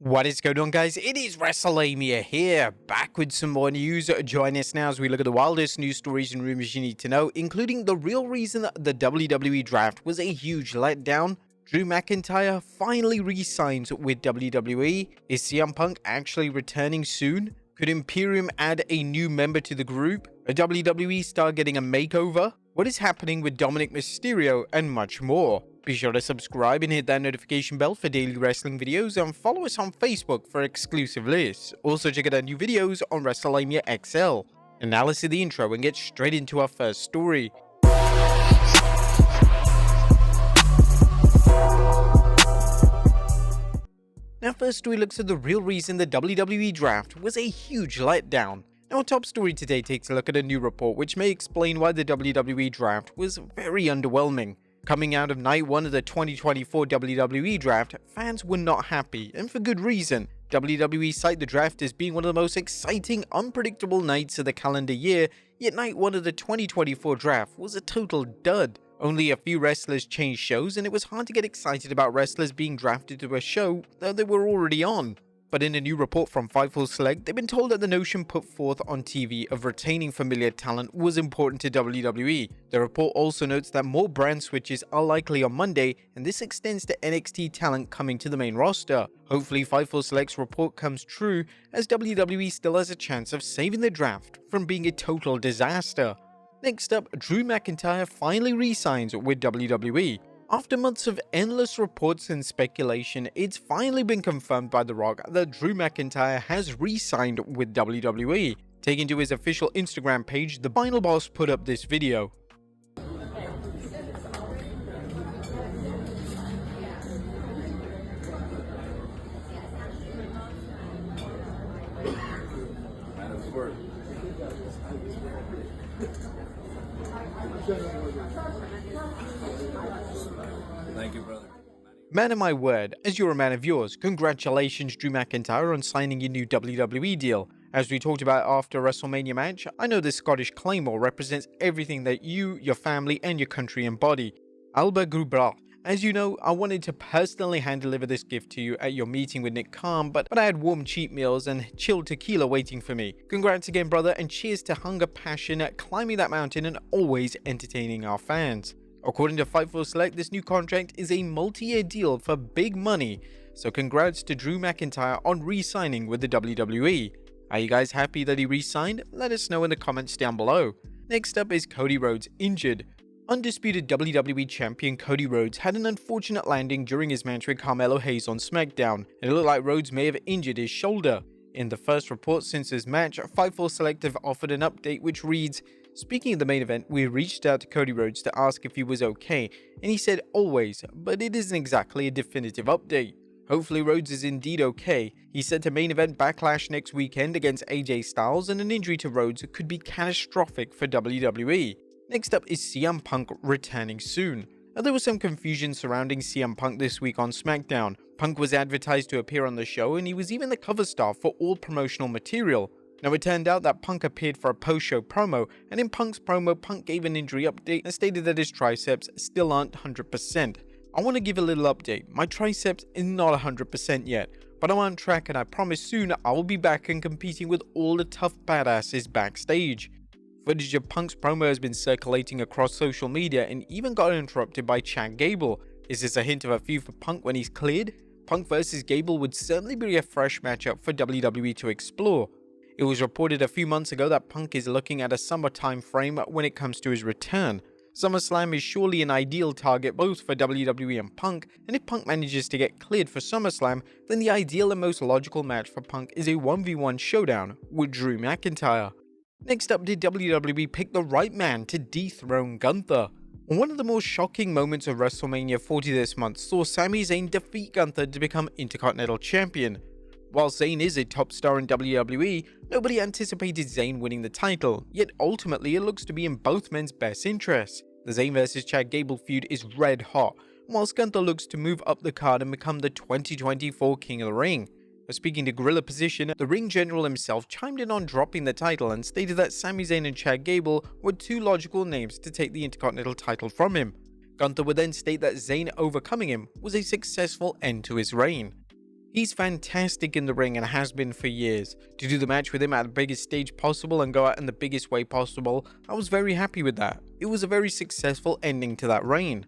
What is going on, guys? It is Wrestlelamia here, back with some more news. Join us now as we look at the wildest news stories and rumors you need to know, including the real reason that the WWE draft was a huge letdown. Drew McIntyre finally re-signs with WWE. Is CM Punk actually returning soon? Could Imperium add a new member to the group? A WWE star getting a makeover? What is happening with Dominik, Mysterio, and much more? Be sure to subscribe and hit that notification bell for daily wrestling videos, and follow us on Facebook for exclusive lists. Also check out our new videos on Wrestlelamia XL. And now let's see the intro and get straight into our first story. Now first story looks at the real reason the WWE draft was a huge letdown. Now our top story today takes a look at a new report which may explain why the WWE draft was very underwhelming. Coming out of night one of the 2024 WWE draft, fans were not happy, and for good reason. WWE cite the draft as being one of the most exciting, unpredictable nights of the calendar year, yet night one of the 2024 draft was a total dud. Only a few wrestlers changed shows, and it was hard to get excited about wrestlers being drafted to a show that they were already on. But in a new report from Fightful Select, they've been told that the notion put forth on TV of retaining familiar talent was important to WWE. The report also notes that more brand switches are likely on Monday, and this extends to NXT talent coming to the main roster. Hopefully Fightful Select's report comes true, as WWE still has a chance of saving the draft from being a total disaster. Next up, Drew McIntyre finally re-signs with WWE. After months of endless reports and speculation, it's finally been confirmed by The Rock that Drew McIntyre has re-signed with WWE. Taken to his official Instagram page, the final boss put up this video. Thank you, brother. Man of my word, as you're a man of yours, congratulations Drew McIntyre on signing your new WWE deal. As we talked about after WrestleMania match, I know this Scottish Claymore represents everything that you, your family, and your country embody. Alba Grubra. As you know, I wanted to personally hand-deliver this gift to you at your meeting with Nick Khan, but I had warm cheap meals and chilled tequila waiting for me. Congrats again, brother, and cheers to hunger, passion, climbing that mountain, and always entertaining our fans. According to Fightful Select, this new contract is a multi-year deal for big money, so congrats to Drew McIntyre on re-signing with the WWE. Are you guys happy that he re-signed? Let us know in the comments down below. Next up is Cody Rhodes injured. Undisputed WWE Champion Cody Rhodes had an unfortunate landing during his match with Carmelo Hayes on SmackDown, and it looked like Rhodes may have injured his shoulder. In the first report since his match, Fightful Select have offered an update which reads, "Speaking of the main event, we reached out to Cody Rhodes to ask if he was okay, and he said always, but it isn't exactly a definitive update. Hopefully Rhodes is indeed okay. He said to main event Backlash next weekend against AJ Styles, and an injury to Rhodes could be catastrophic for WWE. Next up is CM Punk returning soon. Now, there was some confusion surrounding CM Punk this week on SmackDown. Punk was advertised to appear on the show, and he was even the cover star for all promotional material. Now, it turned out that Punk appeared for a post-show promo, and in Punk's promo, Punk gave an injury update and stated that his triceps still aren't 100%. I want to give a little update. My triceps is not 100% yet, but I'm on track, and I promise soon I will be back and competing with all the tough badasses backstage. Footage of Punk's promo has been circulating across social media and even got interrupted by Chad Gable. Is this a hint of a feud for Punk when he's cleared? Punk vs Gable would certainly be a fresh matchup for WWE to explore. It was reported a few months ago that Punk is looking at a summer time frame when it comes to his return. SummerSlam is surely an ideal target both for WWE and Punk, and if Punk manages to get cleared for SummerSlam, then the ideal and most logical match for Punk is a 1v1 showdown with Drew McIntyre. Next up, did WWE pick the right man to dethrone Gunther? One of the more shocking moments of WrestleMania 40 this month saw Sami Zayn defeat Gunther to become Intercontinental Champion. While Zayn is a top star in WWE, nobody anticipated Zayn winning the title, yet ultimately it looks to be in both men's best interests. The Zayn vs Chad Gable feud is red hot, whilst Gunther looks to move up the card and become the 2024 King of the Ring. Speaking to Gorilla Position, the ring general himself chimed in on dropping the title and stated that Sami Zayn and Chad Gable were two logical names to take the Intercontinental title from him. Gunther would then state that Zayn overcoming him was a successful end to his reign. He's fantastic in the ring and has been for years. To do the match with him at the biggest stage possible and go out in the biggest way possible, I was very happy with that. It was a very successful ending to that reign.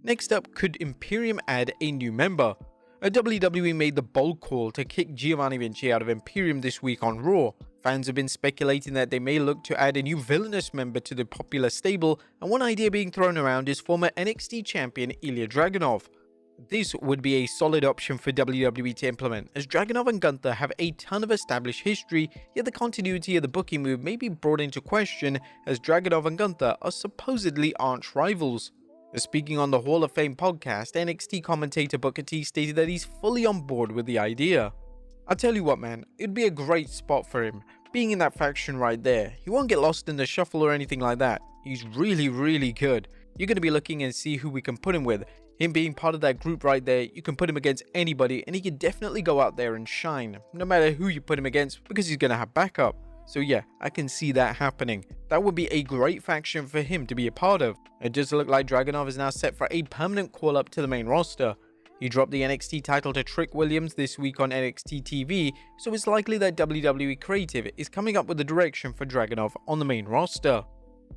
Next up, could Imperium add a new member? WWE made the bold call to kick Giovanni Vinci out of Imperium this week on Raw. Fans have been speculating that they may look to add a new villainous member to the popular stable, and one idea being thrown around is former NXT champion Ilya Dragunov. This would be a solid option for WWE to implement, as Dragunov and Gunther have a ton of established history, yet the continuity of the booking move may be brought into question as Dragunov and Gunther are supposedly arch rivals. Speaking on the Hall of Fame podcast, NXT commentator Booker T stated that he's fully on board with the idea. I'll tell you what, man, it'd be a great spot for him, being in that faction right there. He won't get lost in the shuffle or anything like that. He's really good. You're going to be looking and see who we can put him with. Him being part of that group right there, you can put him against anybody and he can definitely go out there and shine, no matter who you put him against, because he's going to have backup. So yeah, I can see that happening. That would be a great faction for him to be a part of. It does look like Dragunov is now set for a permanent call up to the main roster. He dropped the NXT title to Trick Williams this week on NXT TV, so it's likely that WWE Creative is coming up with the direction for Dragunov on the main roster.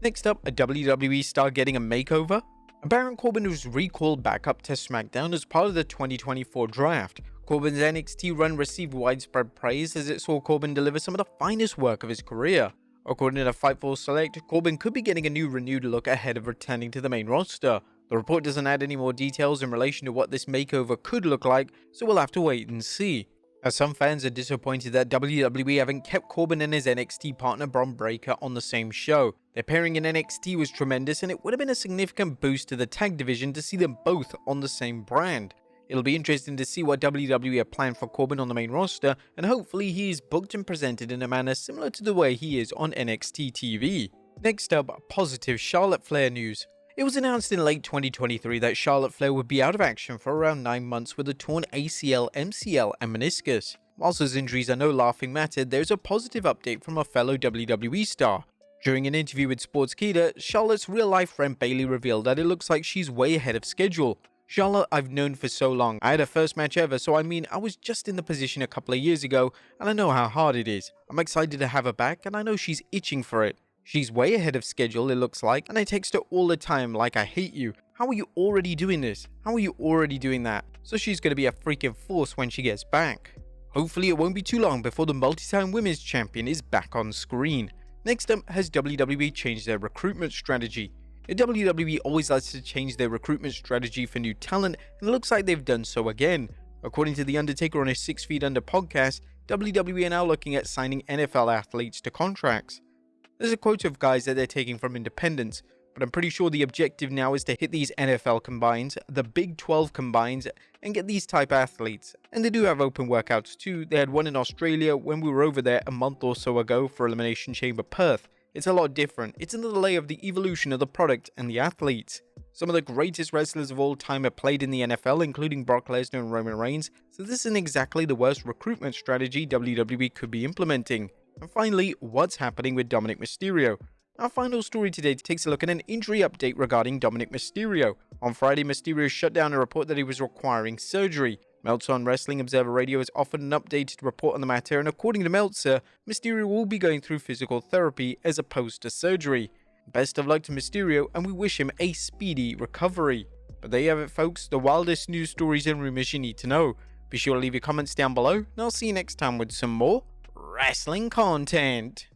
Next up, a WWE star getting a makeover? Baron Corbin was recalled back up to SmackDown as part of the 2024 draft. Corbin's NXT run received widespread praise as it saw Corbin deliver some of the finest work of his career. According to Fightful Select, Corbin could be getting a new renewed look ahead of returning to the main roster. The report doesn't add any more details in relation to what this makeover could look like, so we'll have to wait and see. As some fans are disappointed that WWE haven't kept Corbin and his NXT partner Bron Breakker on the same show. Their pairing in NXT was tremendous and it would have been a significant boost to the tag division to see them both on the same brand. It'll be interesting to see what WWE have planned for Corbin on the main roster, and hopefully he is booked and presented in a manner similar to the way he is on NXT TV. Next up, positive Charlotte Flair news. It was announced in late 2023 that Charlotte Flair would be out of action for around 9 months with a torn ACL, MCL and meniscus. Whilst those injuries are no laughing matter, there's a positive update from a fellow WWE star. During an interview with Sportskeeda, Charlotte's real-life friend Bayley revealed that it looks like she's way ahead of schedule. Charlotte I've known for so long. I had her first match ever, so I mean I was just in the position a couple of years ago and I know how hard it is. I'm excited to have her back and I know she's itching for it. She's way ahead of schedule, it looks like, and I text her all the time like I hate you. How are you already doing this? How are you already doing that? So she's going to be a freaking force when she gets back. Hopefully it won't be too long before the multi-time women's champion is back on screen. Next up, has WWE changed their recruitment strategy? WWE always likes to change their recruitment strategy for new talent, and it looks like they've done so again. According to The Undertaker on his 6 Feet Under podcast, WWE are now looking at signing NFL athletes to contracts. There's a quote of guys that they're taking from independents, but I'm pretty sure the objective now is to hit these NFL combines, the Big 12 combines, and get these type athletes. And they do have open workouts too. They had one in Australia when we were over there a month or so ago for Elimination Chamber Perth. It's a lot different. It's another layer of the evolution of the product and the athletes. Some of the greatest wrestlers of all time have played in the NFL, including Brock Lesnar and Roman Reigns, so this isn't exactly the worst recruitment strategy WWE could be implementing. And finally, what's happening with Dominik Mysterio? Our final story today takes a look at an injury update regarding Dominik Mysterio. On Friday, Mysterio shut down a report that he was requiring surgery. Meltzer on Wrestling Observer Radio has offered an updated report on the matter, and according to Meltzer, Mysterio will be going through physical therapy as opposed to surgery. Best of luck to Mysterio, and we wish him a speedy recovery. But there you have it, folks, the wildest news stories and rumors you need to know. Be sure to leave your comments down below, and I'll see you next time with some more wrestling content.